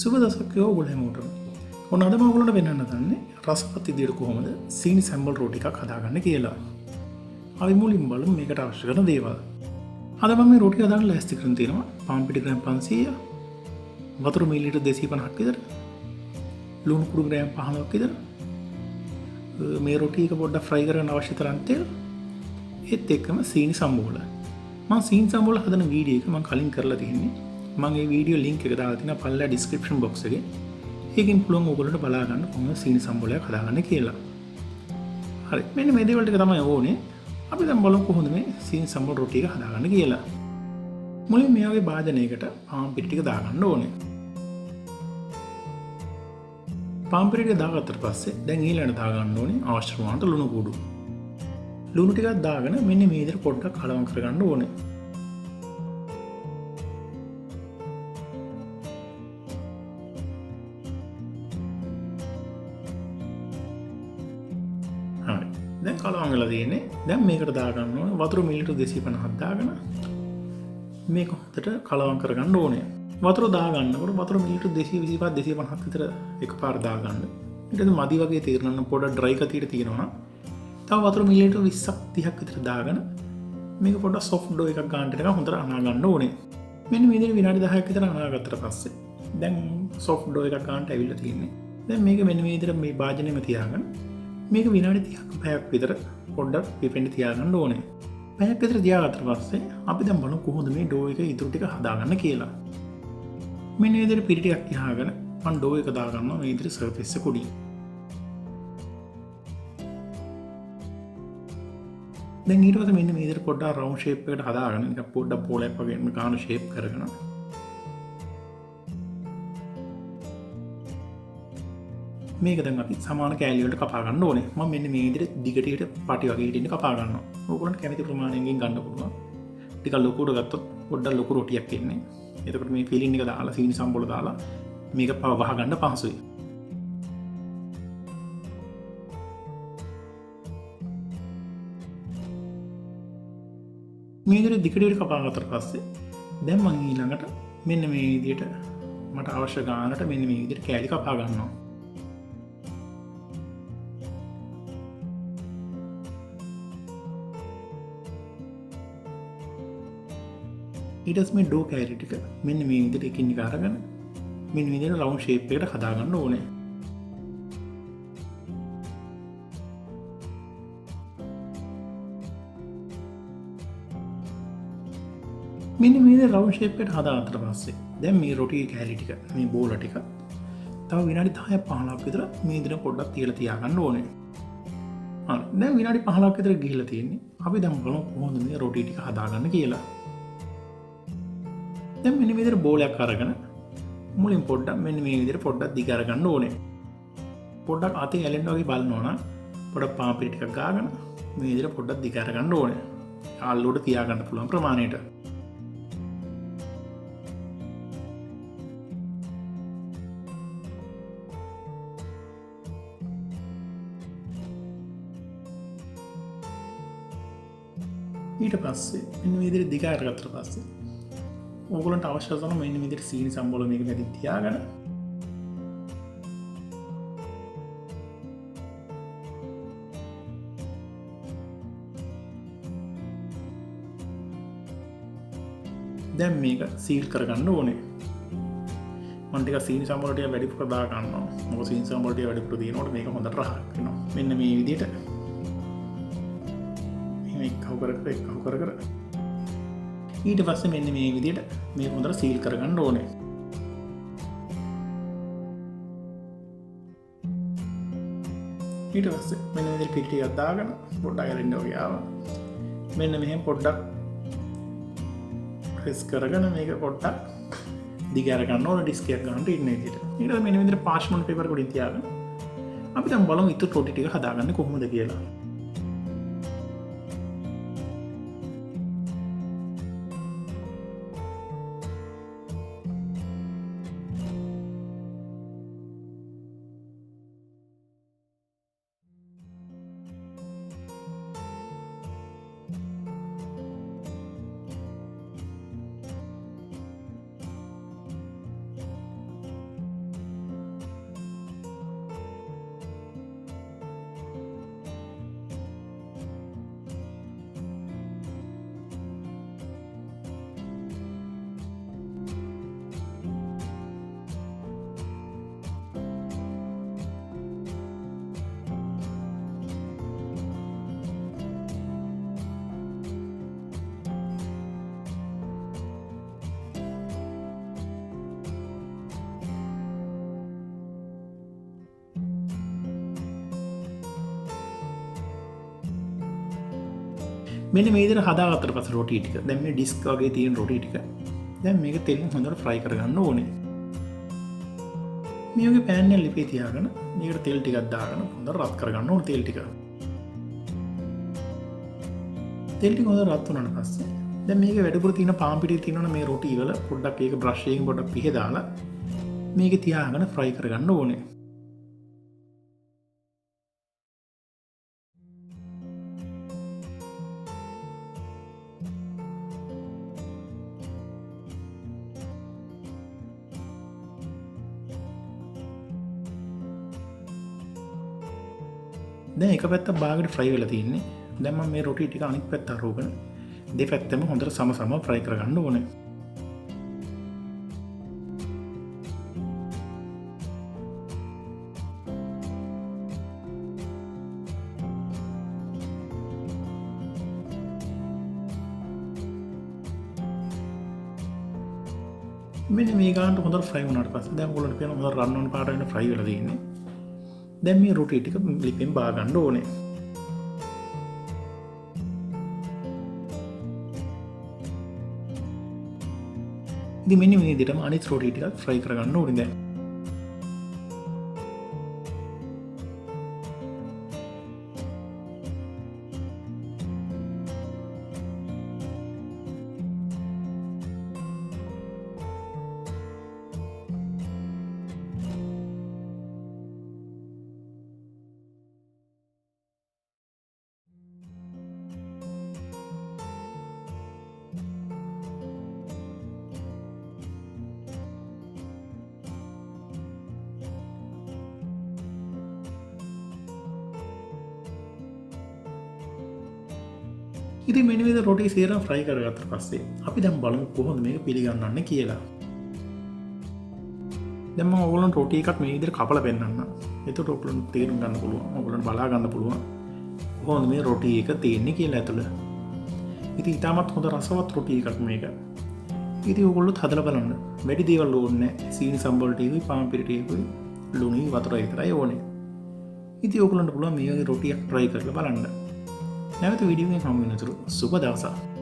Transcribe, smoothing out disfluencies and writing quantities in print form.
සුබ දසක් ඔයගොල්ලෝ හැමෝටම. ඔන්න අද මම ඔයගොල්ලන්ට පෙන්වන්න හදන්නේ රසවත් විදියට කොහොමද සීනි සැම්බල් රෝටි එකක් හදාගන්න කියලා. අපි මුලින්ම බලමු මේකට අවශ්‍ය කරන දේවල්. අද මම මේ රෝටි හදාගන්න ලෑස්ති කරන් තියෙනවා. පාන් පිටි ග්‍රෑම් 500, වතුර මිලිලීටර් 250ක් විතර, ලුණු කුඩු ග්‍රෑම් 15ක් විතර. මේ රෝටි එක පොඩ්ඩක් ෆ්‍රයි කරගන්න අවශ්‍ය තරම් තෙල්. ඒත් එක්කම සීනි සම්බෝල. මම සීනි සම්බෝල හදන වීඩියෝ එක මම කලින් කරලා තියෙන්නේ. මම මේ වීඩියෝ ලින්ක් එක දාලා තියෙනවා පල්ලා ඩිස්ක්‍රිප්ෂන් බොක්ස් එකේ. ඒකෙන් පුළුවන් ඔයගොල්ලන්ට බලා ගන්න කොහොමද සීනි සම්බෝලයක් හදාගන්න කියලා. හරි. මෙන්න මේ දේවල් ටික තමයි ඕනේ. අපි දැන් බලමු කොහොමද මේ සීනි සම්බෝල රොටි එක හදාගන්න කියලා. මුලින් මේ වගේ භාජනයකට පාන් පිටි ටික දාගන්න ඕනේ. පාන් පිටි ටික දාගත්තට පස්සේ දැන් ඊළඟට දාගන්න ඕනේ අවශ්‍ය ප්‍රමාණයට ලුණු කුඩු. ලුණු ටිකක් දාගෙන මෙන්න මේ විදිහට පොඩ්ඩක් කලවම් කරගන්න ඕනේ. හරි. දැන් කලවම් වෙලා තියෙන්නේ. දැන් මේකට දාගන්න ඕනේ වතුර මිලිලීටර් 250ක් දාගෙන මේක හොඳට කලවම් කරගන්න ඕනේ. වතුර දාගන්නකොට වතුර මිලිලීටර් 225 250ක් විතර එකපාර දාගන්න. ඊට පස්සේ මදි වගේ තීරණ පොඩ ඩ්‍රයි කතියට තියෙනවා නම් තව වතුර මිලිලීටර් 20ක් 30ක් විතර දාගෙන මේක පොඩ්ඩක් සොෆ්ට් ඩෝ එකක් ගන්න ටිකක් හොඳට අනා ගන්න ඕනේ. මෙන්න මේ විදිහට විනාඩි 10ක් විතර අනාගත්තට පස්සේ දැන් සොෆ්ට් ඩෝ එකක් ගන්නට ඇවිල්ලා තියෙන්නේ. දැන් මේක මෙන්න මේ විදිහට මේ භාජනයේම තියාගෙන මේක විනාඩි 30ක් පැයක් විතර පොඩ්ඩක් පිපෙන්න තියාගන්න ඕනේ. පැයක් විතර තියාගත්තට පස්සේ අපි දැන් බලමු කොහොමද මේ ඩෝ එක ඉතුරු ටික හදාගන්න කියලා. මෙන්න මේ විදිහට පිටි ටිකක් තියාගෙන මම ඩෝ එක දාගන්නවා මේ විදිහට සර්ෆේස් එක උඩින්. දැන් ඊට පස්සේ මෙන්න මේ විදිහට පොඩ්ඩක් රවුන්ඩ් ෂේප් එකකට හදාගෙන නිකන් පොඩ්ඩක් පොලයක් වගේ මේ කාන ෂේප් කරගෙන මේක දැන් අපි සමාන කෑලි වලට කපා ගන්න ඕනේ. මම මෙන්න මේ විදිහට දිගට පටි වගේ හිටින්න කපා ගන්නවා. ඕගොල්ලන්ට කැමති ප්‍රමාණයකින් ගන්න පුළුවන්. ටිකක් ලොකුට ගත්තොත් පොඩ්ඩක් ලොකු රොටියක් එන්නේ. එතකොට මේ ෆිලින් එක දාලා සීනි සම්බෝල දාලා මේක වහ ගන්න පහසුයි. මේ විදිහට දිගට කපා ගත්තට පස්සේ දැන් මම ඊළඟට මෙන්න මේ විදිහට මට අවශ්‍ය ගානට මෙන්න මේ විදිහට කෑලි කපා ගන්නවා. ඊට පස්සේ මේ ඩෝ කෑලි ටික මෙන්න මේ විදිහට එකින් එක අරගෙන මෙන්න මේ විදිහට රවුන්ඩ් ෂේප් එකකට හදා ගන්න ඕනේ. මෙන්න මේ විදිහට රවුන්ඩ් ෂේප් එකට හදාගත්තට පස්සේ දැන් මේ රොටි කෑලි ටික මේ බෝල ටික තව විනාඩි 10ක් 15ක් විතර මේ විදිහට පොඩ්ඩක් තියලා තියාගන්න ඕනේ. හරි. දැන් විනාඩි 15ක් විතර ගිහිල්ලා තියෙන්නේ. අපි දැන් බලමු කොහොමද මේ රොටි ටික හදාගන්න කියලා. දැන් මෙන්න මේ විදිහට බෝලයක් අරගෙන මුලින් පොඩ්ඩක් මෙන්න මේ විදිහට පොඩ්ඩක් දිග අරගන්න ඕනේ. පොඩ්ඩක් අතේ ඇලෙන්න වගේ බලනවා නම් පොඩ්ඩක් පාන් පිටි ටිකක් ගාගෙන මේ විදිහට පොඩ්ඩක් දිග අරගන්න ඕනේ. ආල්ලුවට තියාගන්න පුළුවන් ප්‍රමාණයට. ඊට පස්සේ මෙන්න මේ විදිහට දිග අරගත්තට පස්සේ ඕගොල්ලන්ට අවශ්‍ය කරන මෙන්න මේ විදිහට සීනි සම්බෝල මේක මැදින් තියාගෙන දැන් මේක සීල් කරගන්න ඕනේ. මම ටික සීනි සම්බෝල ටික වැඩිපුර දා ගන්නවා. මොකද සීනි සම්බෝල ටික වැඩිපුර දිනනකොට මේක හොඳට රහක් වෙනවා. මෙන්න මේ විදිහට එකහු කර ඊට පස්සේ මෙන්න මේ විදිහට මේක හොඳට සීල් කරගන්න ඕනේ. ඊට පස්සේ මෙන්න මේ විදිහට පිටි ටිකක් දාගෙන පොඩ්ඩක් ඇරෙන්න වගේ ආවා. මෙන්න මෙහෙම පොඩ්ඩක් ප්‍රෙස් කරගෙන මේක පොඩ්ඩක් දිග අරගන්න ඕන ඩිස්ක් එකක් ගන්නට ඉන්න විදිහට. ඊට පස්සේ මෙන්න මේ විදිහට පාර්ච්මන්ට් පේපර් එකකින් තියාගෙන අපි දැන් බලමු ඉතුරු රොටි ටික හදාගන්නේ කොහොමද කියලා. මෙන්න මේ විදිහට හදාගත්තට පස්සේ රොටි ටික දැන් මේ ඩිස්ක් වගේ තියෙන රොටි ටික දැන් මේක තෙලින් හොඳට ෆ්‍රයි කරගන්න ඕනේ. මේ වගේ පෑන් එක ලිපේ තියාගෙන මේකට තෙල් ටිකක් දාගෙන හොඳට රත් කරගන්න ඕනේ තෙල් ටික. තෙල් ටික හොඳට රත් වුණාට පස්සේ දැන් මේක වැඩිපුර තියෙන පාන් පිටි තියෙනවනේ මේ රොටි වල පොඩ්ඩක් ඒක බ්‍රෂ් එකකින් පොඩ්ඩක් පිහ දාලා මේක තියාගෙන ෆ්‍රයි කරගන්න ඕනේ. දැන් එක පැත්තක් බාගට ෆ්‍රයි වෙලා තියෙන්නේ. දැන් මම මේ රොටි ටික අනිත් පැත්ත අරගෙන දෙපැත්තම හොඳට සම ෆ්‍රයි කරගන්න ඕනේ. මෙන්න මේ ගානට හොඳට ෆ්‍රයි වුණාට පස්සේ දැන් ඔයගොල්ලන්ට පේනවා හොඳට රන් වුණ පාට වෙන ෆ්‍රයි වෙලා තියෙන්නේ. දැන් මේ රොටි ටික ලිපෙන් බා ගන්න ඕනේ. ඉතින් මෙන්න මේ විදිහටම අනිත් රොටි ටිකත් ෆ්‍රයි කරගන්න ඕනේ දැන්. ඉතින් මෙන්න විදිහට රොටි සේරම ෆ්‍රයි කරගත්තට පස්සේ අපි දැන් බලමු කොහොමද මේක පිළිගන්නන්නේ කියලා. දැන් මම ඔයගොල්ලන්ට රොටි එකක් මේ විදිහට කපලා පෙන්නන්නම්. එතකොට ඔයගොල්ලන්ට තේරුම් ගන්න පුළුවන්. ඔයගොල්ලන්ට බලා ගන්න පුළුවන් කොහොමද මේ රොටි එක තියෙන්නේ කියලා ඇතුළ. ඉතින් ඊටමත් හොඳ රසවත් රොටි එකක් මේක. ඉතින් ඔයගොල්ලොත් හදලා බලන්න. වැඩි දේවල් ඕනේ නැහැ. සීනි සම්බෝල් ටිකයි පාන් පිටි ටිකයි ලුණුයි වතුරයි විතරයි ඕනේ. ඉතින් ඔයගොල්ලන්ට පුළුවන් මේ වගේ රොටියක් try කරලා බලන්න. නැවත වීඩියෝ එකක් හමු වෙනතුරු සුබ දවසක්.